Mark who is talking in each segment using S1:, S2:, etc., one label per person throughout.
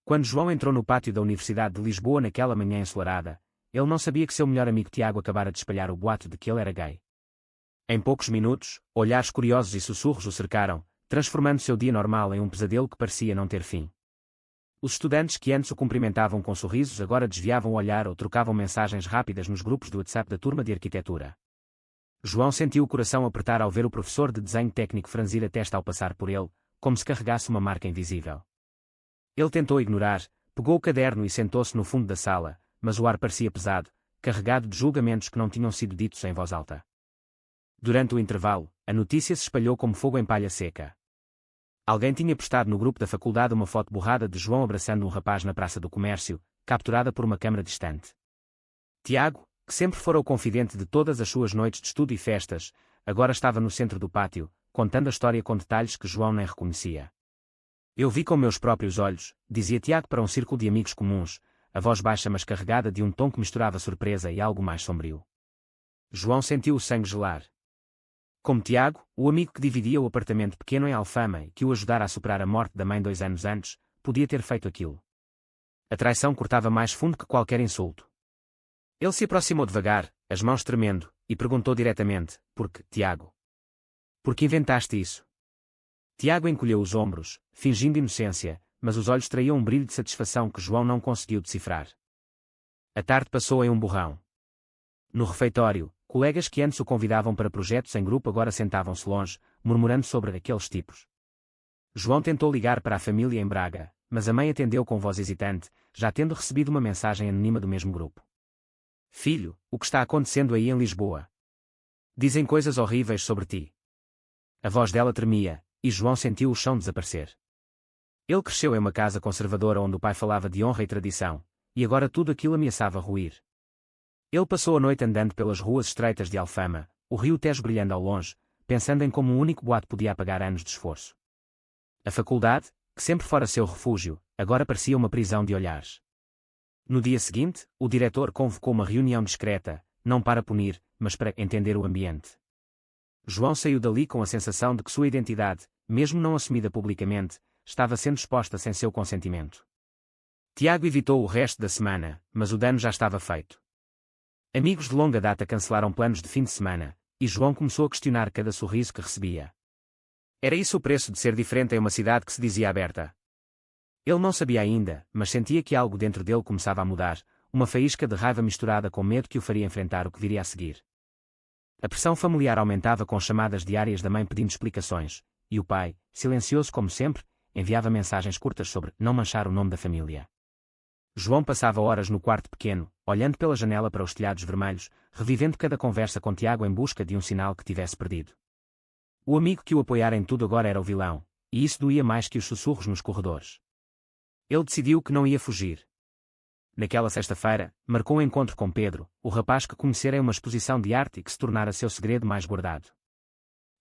S1: Quando João entrou no pátio da Universidade de Lisboa naquela manhã ensolarada, ele não sabia que seu melhor amigo Tiago acabara de espalhar o boato de que ele era gay. Em poucos minutos, olhares curiosos e sussurros o cercaram, transformando seu dia normal em um pesadelo que parecia não ter fim. Os estudantes que antes o cumprimentavam com sorrisos agora desviavam o olhar ou trocavam mensagens rápidas nos grupos do WhatsApp da turma de arquitetura. João sentiu o coração apertar ao ver o professor de desenho técnico franzir a testa ao passar por ele, como se carregasse uma marca invisível. Ele tentou ignorar, pegou o caderno e sentou-se no fundo da sala, mas o ar parecia pesado, carregado de julgamentos que não tinham sido ditos em voz alta. Durante o intervalo, a notícia se espalhou como fogo em palha seca. Alguém tinha postado no grupo da faculdade uma foto borrada de João abraçando um rapaz na Praça do Comércio, capturada por uma câmara distante. Tiago, que sempre fora o confidente de todas as suas noites de estudo e festas, agora estava no centro do pátio, contando a história com detalhes que João nem reconhecia. Eu vi com meus próprios olhos, dizia Tiago para um círculo de amigos comuns, a voz baixa mas carregada de um tom que misturava surpresa e algo mais sombrio. João sentiu o sangue gelar. Como Tiago, o amigo que dividia o apartamento pequeno em Alfama e que o ajudara a superar a morte da mãe 2 anos antes, podia ter feito aquilo. A traição cortava mais fundo que qualquer insulto. Ele se aproximou devagar, as mãos tremendo, e perguntou diretamente: por que, Tiago? Por que inventaste isso? Tiago encolheu os ombros, fingindo inocência, mas os olhos traíam um brilho de satisfação que João não conseguiu decifrar. A tarde passou em um borrão. No refeitório, colegas que antes o convidavam para projetos em grupo agora sentavam-se longe, murmurando sobre aqueles tipos. João tentou ligar para a família em Braga, mas a mãe atendeu com voz hesitante, já tendo recebido uma mensagem anônima do mesmo grupo. Filho, o que está acontecendo aí em Lisboa? Dizem coisas horríveis sobre ti. A voz dela tremia, e João sentiu o chão desaparecer. Ele cresceu em uma casa conservadora onde o pai falava de honra e tradição, e agora tudo aquilo ameaçava ruir. Ele passou a noite andando pelas ruas estreitas de Alfama, o rio Tejo brilhando ao longe, pensando em como um único boato podia apagar anos de esforço. A faculdade, que sempre fora seu refúgio, agora parecia uma prisão de olhares. No dia seguinte, o diretor convocou uma reunião discreta, não para punir, mas para entender o ambiente. João saiu dali com a sensação de que sua identidade, mesmo não assumida publicamente, estava sendo exposta sem seu consentimento. Tiago evitou o resto da semana, mas o dano já estava feito. Amigos de longa data cancelaram planos de fim de semana, e João começou a questionar cada sorriso que recebia. Era isso o preço de ser diferente em uma cidade que se dizia aberta? Ele não sabia ainda, mas sentia que algo dentro dele começava a mudar, uma faísca de raiva misturada com medo que o faria enfrentar o que viria a seguir. A pressão familiar aumentava com chamadas diárias da mãe pedindo explicações, e o pai, silencioso como sempre, enviava mensagens curtas sobre não manchar o nome da família. João passava horas no quarto pequeno, olhando pela janela para os telhados vermelhos, revivendo cada conversa com Tiago em busca de um sinal que tivesse perdido. O amigo que o apoiara em tudo agora era o vilão, e isso doía mais que os sussurros nos corredores. Ele decidiu que não ia fugir. Naquela sexta-feira, marcou um encontro com Pedro, o rapaz que conhecera em uma exposição de arte e que se tornara seu segredo mais guardado.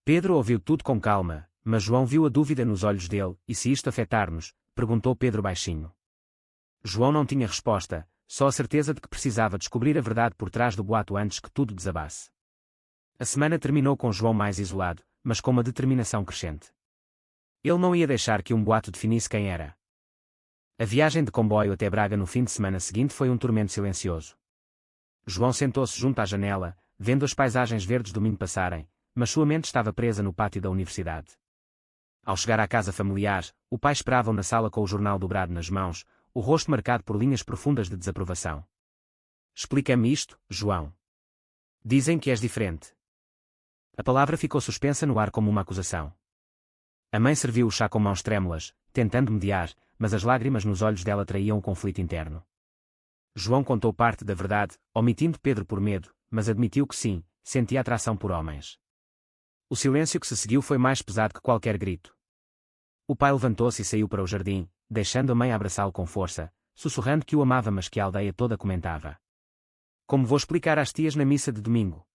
S1: Pedro ouviu tudo com calma, mas João viu a dúvida nos olhos dele, e se isto afetar-nos, perguntou Pedro baixinho. João não tinha resposta, só a certeza de que precisava descobrir a verdade por trás do boato antes que tudo desabasse. A semana terminou com João mais isolado, mas com uma determinação crescente. Ele não ia deixar que um boato definisse quem era. A viagem de comboio até Braga no fim de semana seguinte foi um tormento silencioso. João sentou-se junto à janela, vendo as paisagens verdes do Minho passarem, mas sua mente estava presa no pátio da universidade. Ao chegar à casa familiar, o pai esperava-o na sala com o jornal dobrado nas mãos, o rosto marcado por linhas profundas de desaprovação. Explica-me isto, João. Dizem que és diferente. A palavra ficou suspensa no ar como uma acusação. A mãe serviu o chá com mãos trêmulas, tentando mediar, mas as lágrimas nos olhos dela traíam um conflito interno. João contou parte da verdade, omitindo Pedro por medo, mas admitiu que sim, sentia atração por homens. O silêncio que se seguiu foi mais pesado que qualquer grito. O pai levantou-se e saiu para o jardim, deixando a mãe abraçá-lo com força, sussurrando que o amava mas que a aldeia toda comentava. Como vou explicar às tias na missa de domingo?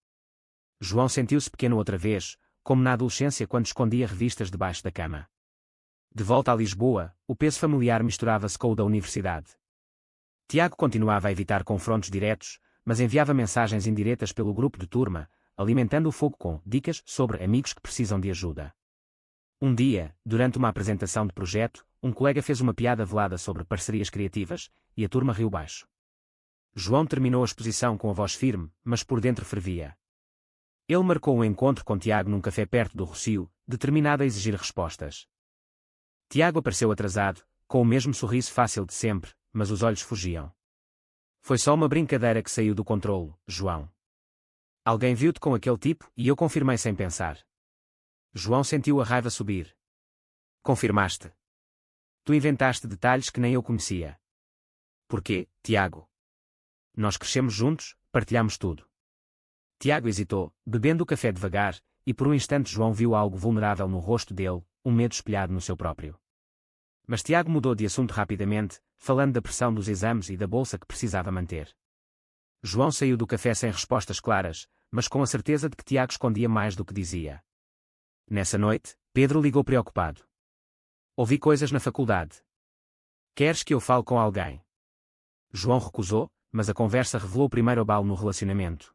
S1: João sentiu-se pequeno outra vez, como na adolescência quando escondia revistas debaixo da cama. De volta a Lisboa, o peso familiar misturava-se com o da universidade. Tiago continuava a evitar confrontos diretos, mas enviava mensagens indiretas pelo grupo de turma, alimentando o fogo com dicas sobre amigos que precisam de ajuda. Um dia, durante uma apresentação de projeto, um colega fez uma piada velada sobre parcerias criativas, e a turma riu baixo. João terminou a exposição com a voz firme, mas por dentro fervia. Ele marcou um encontro com Tiago num café perto do Rocio, determinado a exigir respostas. Tiago apareceu atrasado, com o mesmo sorriso fácil de sempre, mas os olhos fugiam. Foi só uma brincadeira que saiu do controlo, João. Alguém viu-te com aquele tipo, e eu confirmei sem pensar. João sentiu a raiva subir. Confirmaste. Tu inventaste detalhes que nem eu conhecia. Porquê, Tiago? Nós crescemos juntos, partilhamos tudo. Tiago hesitou, bebendo o café devagar, e por um instante João viu algo vulnerável no rosto dele, um medo espelhado no seu próprio. Mas Tiago mudou de assunto rapidamente, falando da pressão dos exames e da bolsa que precisava manter. João saiu do café sem respostas claras, mas com a certeza de que Tiago escondia mais do que dizia. Nessa noite, Pedro ligou preocupado. Ouvi coisas na faculdade. Queres que eu fale com alguém? João recusou, mas a conversa revelou o primeiro abalo no relacionamento.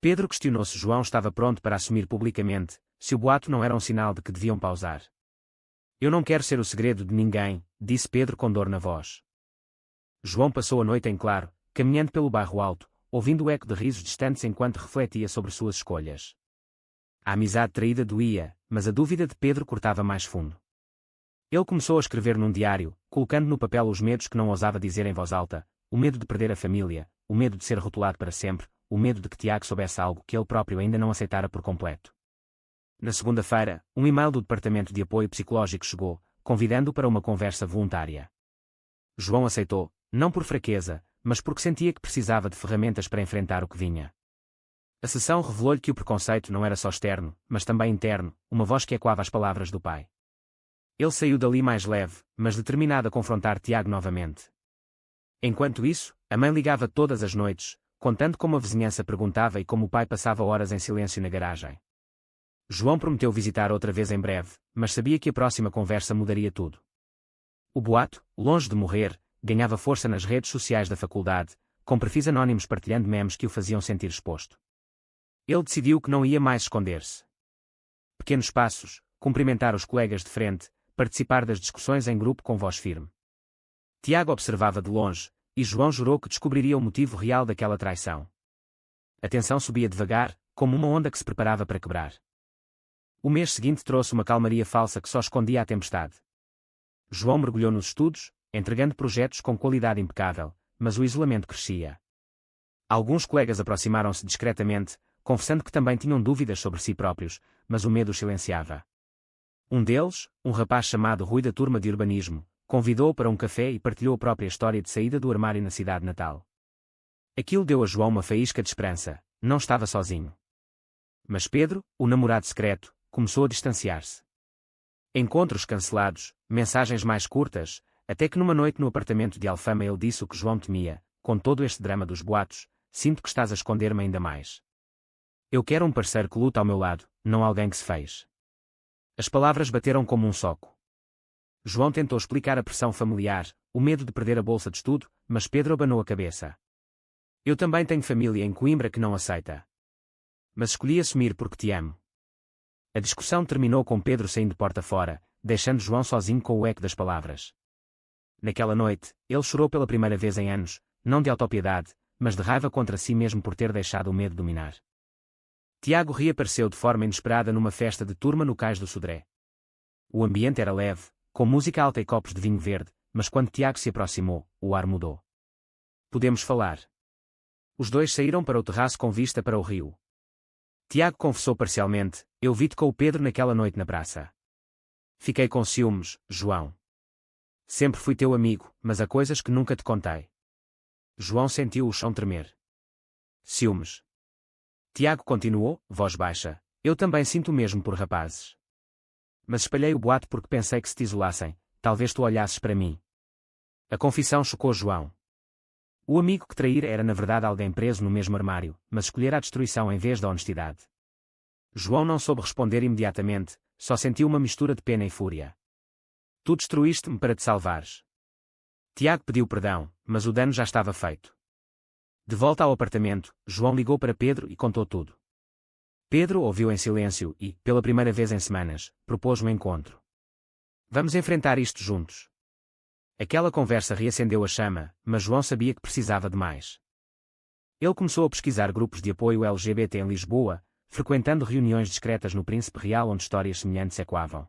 S1: Pedro questionou se João estava pronto para assumir publicamente, se o boato não era um sinal de que deviam pausar. Eu não quero ser o segredo de ninguém, disse Pedro com dor na voz. João passou a noite em claro, caminhando pelo bairro alto, ouvindo o eco de risos distantes enquanto refletia sobre suas escolhas. A amizade traída doía, mas a dúvida de Pedro cortava mais fundo. Ele começou a escrever num diário, colocando no papel os medos que não ousava dizer em voz alta, o medo de perder a família, o medo de ser rotulado para sempre, o medo de que Tiago soubesse algo que ele próprio ainda não aceitara por completo. Na segunda-feira, um e-mail do Departamento de Apoio Psicológico chegou, convidando-o para uma conversa voluntária. João aceitou, não por fraqueza, mas porque sentia que precisava de ferramentas para enfrentar o que vinha. A sessão revelou-lhe que o preconceito não era só externo, mas também interno, uma voz que ecoava as palavras do pai. Ele saiu dali mais leve, mas determinado a confrontar Tiago novamente. Enquanto isso, a mãe ligava todas as noites, contando como a vizinhança perguntava e como o pai passava horas em silêncio na garagem. João prometeu visitar outra vez em breve, mas sabia que a próxima conversa mudaria tudo. O boato, longe de morrer, ganhava força nas redes sociais da faculdade, com perfis anónimos partilhando memes que o faziam sentir exposto. Ele decidiu que não ia mais esconder-se. Pequenos passos, cumprimentar os colegas de frente, participar das discussões em grupo com voz firme. Tiago observava de longe, e João jurou que descobriria o motivo real daquela traição. A tensão subia devagar, como uma onda que se preparava para quebrar. O mês seguinte trouxe uma calmaria falsa que só escondia a tempestade. João mergulhou nos estudos, entregando projetos com qualidade impecável, mas o isolamento crescia. Alguns colegas aproximaram-se discretamente, confessando que também tinham dúvidas sobre si próprios, mas o medo os silenciava. Um deles, um rapaz chamado Rui da turma de urbanismo, convidou-o para um café e partilhou a própria história de saída do armário na cidade natal. Aquilo deu a João uma faísca de esperança, não estava sozinho. Mas Pedro, o namorado secreto, começou a distanciar-se. Encontros cancelados, mensagens mais curtas, até que numa noite no apartamento de Alfama ele disse o que João temia, com todo este drama dos boatos, sinto que estás a esconder-me ainda mais. Eu quero um parceiro que luta ao meu lado, não alguém que se fez. As palavras bateram como um soco. João tentou explicar a pressão familiar, o medo de perder a bolsa de estudo, mas Pedro abanou a cabeça. Eu também tenho família em Coimbra que não aceita. Mas escolhi assumir porque te amo. A discussão terminou com Pedro saindo porta fora, deixando João sozinho com o eco das palavras. Naquela noite, ele chorou pela primeira vez em anos, não de autopiedade, mas de raiva contra si mesmo por ter deixado o medo dominar. Tiago reapareceu de forma inesperada numa festa de turma no Cais do Sodré. O ambiente era leve, com música alta e copos de vinho verde, mas quando Tiago se aproximou, o ar mudou. Podemos falar. Os dois saíram para o terraço com vista para o rio. Tiago confessou parcialmente, eu vi-te com o Pedro naquela noite na praça. Fiquei com ciúmes, João. Sempre fui teu amigo, mas há coisas que nunca te contei. João sentiu o chão tremer. Ciúmes. Tiago continuou, voz baixa, eu também sinto o mesmo por rapazes. Mas espalhei o boato porque pensei que se te isolassem, talvez tu olhasses para mim. A confissão chocou João. O amigo que trair era na verdade alguém preso no mesmo armário, mas escolhera a destruição em vez da honestidade. João não soube responder imediatamente, só sentiu uma mistura de pena e fúria. Tu destruíste-me para te salvares. Tiago pediu perdão, mas o dano já estava feito. De volta ao apartamento, João ligou para Pedro e contou tudo. Pedro ouviu em silêncio e, pela primeira vez em semanas, propôs um encontro. Vamos enfrentar isto juntos. Aquela conversa reacendeu a chama, mas João sabia que precisava de mais. Ele começou a pesquisar grupos de apoio LGBT em Lisboa, frequentando reuniões discretas no Príncipe Real onde histórias semelhantes ecoavam.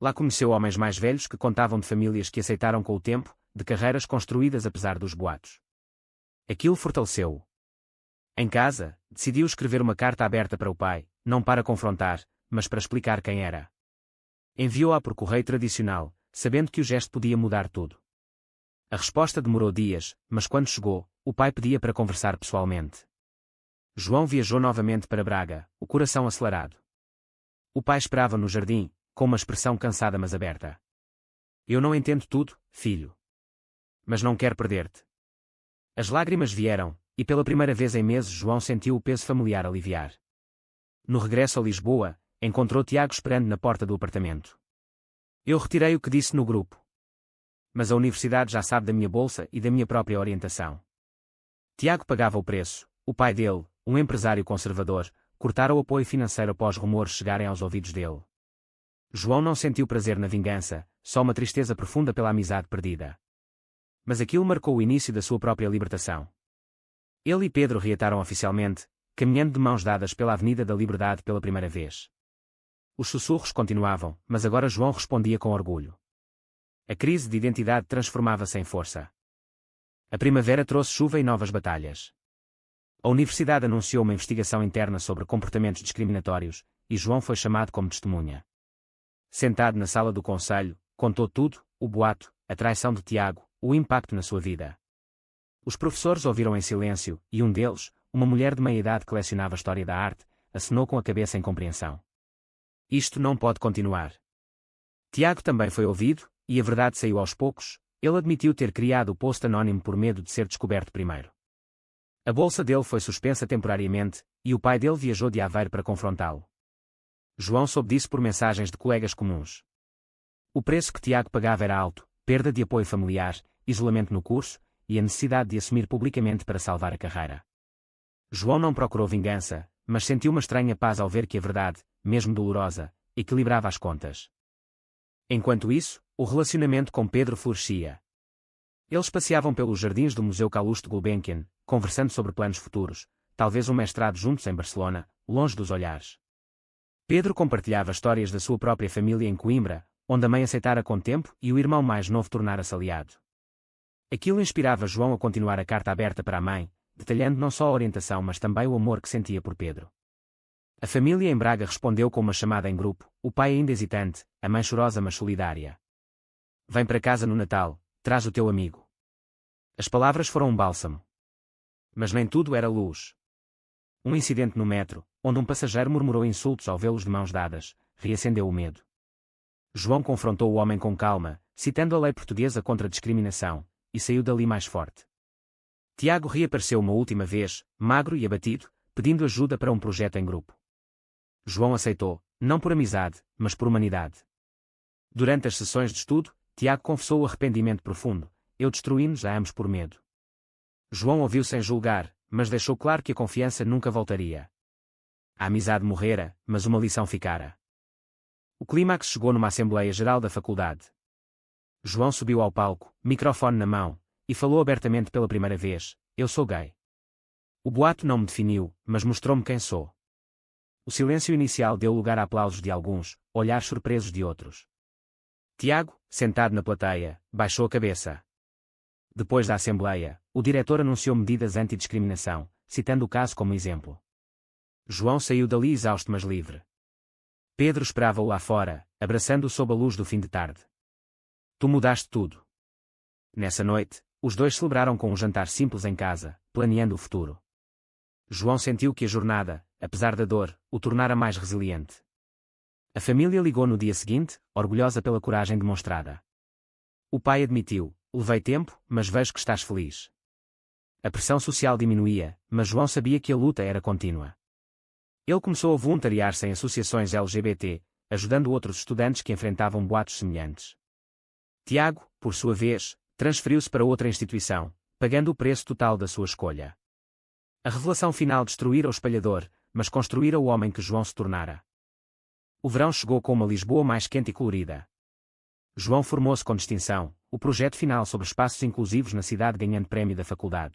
S1: Lá conheceu homens mais velhos que contavam de famílias que aceitaram com o tempo, de carreiras construídas apesar dos boatos. Aquilo fortaleceu-o. Em casa, decidiu escrever uma carta aberta para o pai, não para confrontar, mas para explicar quem era. Enviou-a por correio tradicional, sabendo que o gesto podia mudar tudo. A resposta demorou dias, mas quando chegou, o pai pedia para conversar pessoalmente. João viajou novamente para Braga, o coração acelerado. O pai esperava no jardim, com uma expressão cansada mas aberta. Eu não entendo tudo, filho. Mas não quero perder-te. As lágrimas vieram, e pela primeira vez em meses João sentiu o peso familiar aliviar. No regresso a Lisboa, encontrou Tiago esperando na porta do apartamento. Eu retirei o que disse no grupo. Mas a universidade já sabe da minha bolsa e da minha própria orientação. Tiago pagava o preço. O pai dele, um empresário conservador, cortara o apoio financeiro após rumores chegarem aos ouvidos dele. João não sentiu prazer na vingança, só uma tristeza profunda pela amizade perdida. Mas aquilo marcou o início da sua própria libertação. Ele e Pedro reataram oficialmente, caminhando de mãos dadas pela Avenida da Liberdade pela primeira vez. Os sussurros continuavam, mas agora João respondia com orgulho. A crise de identidade transformava-se em força. A primavera trouxe chuva e novas batalhas. A universidade anunciou uma investigação interna sobre comportamentos discriminatórios, e João foi chamado como testemunha. Sentado na sala do conselho, contou tudo, o boato, a traição de Tiago, o impacto na sua vida. Os professores ouviram em silêncio, e um deles, uma mulher de meia-idade que lecionava História da Arte, acenou com a cabeça em compreensão. Isto não pode continuar. Tiago também foi ouvido, e a verdade saiu aos poucos. Ele admitiu ter criado o post anónimo por medo de ser descoberto primeiro. A bolsa dele foi suspensa temporariamente, e o pai dele viajou de Aveiro para confrontá-lo. João soube disso por mensagens de colegas comuns. O preço que Tiago pagava era alto, perda de apoio familiar, isolamento no curso, e a necessidade de assumir publicamente para salvar a carreira. João não procurou vingança, mas sentiu uma estranha paz ao ver que a verdade, mesmo dolorosa, equilibrava as contas. Enquanto isso, o relacionamento com Pedro florescia. Eles passeavam pelos jardins do Museu Calouste Gulbenkian, conversando sobre planos futuros, talvez um mestrado juntos em Barcelona, longe dos olhares. Pedro compartilhava histórias da sua própria família em Coimbra, onde a mãe aceitara com tempo e o irmão mais novo tornara-se aliado. Aquilo inspirava João a continuar a carta aberta para a mãe, detalhando não só a orientação mas também o amor que sentia por Pedro. A família em Braga respondeu com uma chamada em grupo, o pai ainda hesitante, a mãe chorosa mas solidária. Vem para casa no Natal, traz o teu amigo. As palavras foram um bálsamo. Mas nem tudo era luz. Um incidente no metro, onde um passageiro murmurou insultos ao vê-los de mãos dadas, reacendeu o medo. João confrontou o homem com calma, citando a lei portuguesa contra a discriminação, e saiu dali mais forte. Tiago reapareceu uma última vez, magro e abatido, pedindo ajuda para um projeto em grupo. João aceitou, não por amizade, mas por humanidade. Durante as sessões de estudo, Tiago confessou o arrependimento profundo, eu destruí-nos a ambos por medo. João ouviu sem julgar, mas deixou claro que a confiança nunca voltaria. A amizade morrera, mas uma lição ficara. O clímax chegou numa Assembleia Geral da Faculdade. João subiu ao palco, microfone na mão, e falou abertamente pela primeira vez, eu sou gay. O boato não me definiu, mas mostrou-me quem sou. O silêncio inicial deu lugar a aplausos de alguns, olhares surpresos de outros. Tiago, sentado na plateia, baixou a cabeça. Depois da Assembleia, o diretor anunciou medidas anti-discriminação, citando o caso como exemplo. João saiu dali exausto mas livre. Pedro esperava-o lá fora, abraçando-o sob a luz do fim de tarde. Tu mudaste tudo. Nessa noite, os dois celebraram com um jantar simples em casa, planeando o futuro. João sentiu que a jornada, apesar da dor, o tornara mais resiliente. A família ligou no dia seguinte, orgulhosa pela coragem demonstrada. O pai admitiu, levei tempo, mas vejo que estás feliz. A pressão social diminuía, mas João sabia que a luta era contínua. Ele começou a voluntariar-se em associações LGBT, ajudando outros estudantes que enfrentavam boatos semelhantes. Tiago, por sua vez, transferiu-se para outra instituição, pagando o preço total da sua escolha. A revelação final destruíra o espalhador, mas construíra o homem que João se tornara. O verão chegou com uma Lisboa mais quente e colorida. João formou-se com distinção, o projeto final sobre espaços inclusivos na cidade ganhando prémio da faculdade.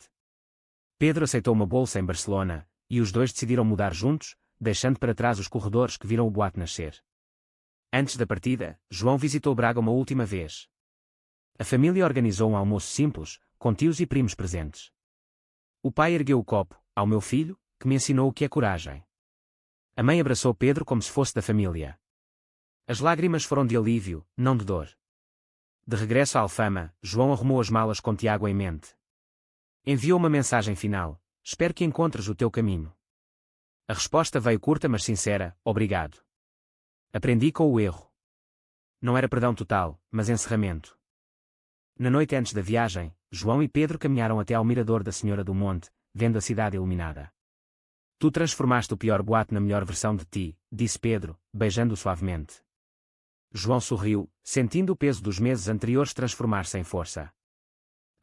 S1: Pedro aceitou uma bolsa em Barcelona, e os dois decidiram mudar juntos, deixando para trás os corredores que viram o boato nascer. Antes da partida, João visitou Braga uma última vez. A família organizou um almoço simples, com tios e primos presentes. O pai ergueu o copo, ao meu filho, que me ensinou o que é coragem. A mãe abraçou Pedro como se fosse da família. As lágrimas foram de alívio, não de dor. De regresso à Alfama, João arrumou as malas com Tiago em mente. Enviou uma mensagem final: espero que encontres o teu caminho. A resposta veio curta mas sincera: obrigado. Aprendi com o erro. Não era perdão total, mas encerramento. Na noite antes da viagem, João e Pedro caminharam até ao mirador da Senhora do Monte, vendo a cidade iluminada. Tu transformaste o pior boato na melhor versão de ti, disse Pedro, beijando-o suavemente. João sorriu, sentindo o peso dos meses anteriores transformar-se em força.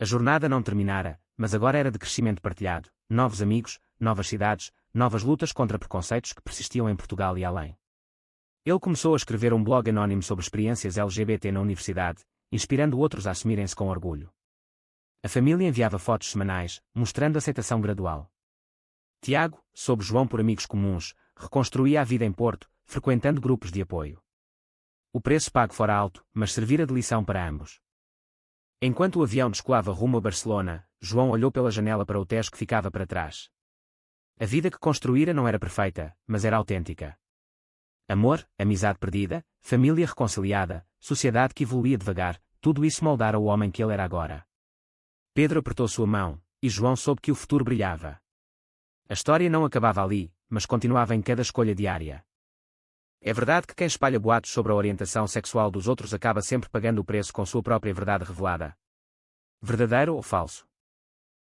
S1: A jornada não terminara, mas agora era de crescimento partilhado, novos amigos, novas cidades, novas lutas contra preconceitos que persistiam em Portugal e além. Ele começou a escrever um blog anónimo sobre experiências LGBT na universidade, inspirando outros a assumirem-se com orgulho. A família enviava fotos semanais, mostrando aceitação gradual. Tiago, sob João por amigos comuns, reconstruía a vida em Porto, frequentando grupos de apoio. O preço pago fora alto, mas servira de lição para ambos. Enquanto o avião descolava rumo a Barcelona, João olhou pela janela para o Tejo que ficava para trás. A vida que construíra não era perfeita, mas era autêntica. Amor, amizade perdida, família reconciliada, sociedade que evoluía devagar, tudo isso moldara o homem que ele era agora. Pedro apertou sua mão, e João soube que o futuro brilhava. A história não acabava ali, mas continuava em cada escolha diária. É verdade que quem espalha boatos sobre a orientação sexual dos outros acaba sempre pagando o preço com sua própria verdade revelada. Verdadeiro ou falso?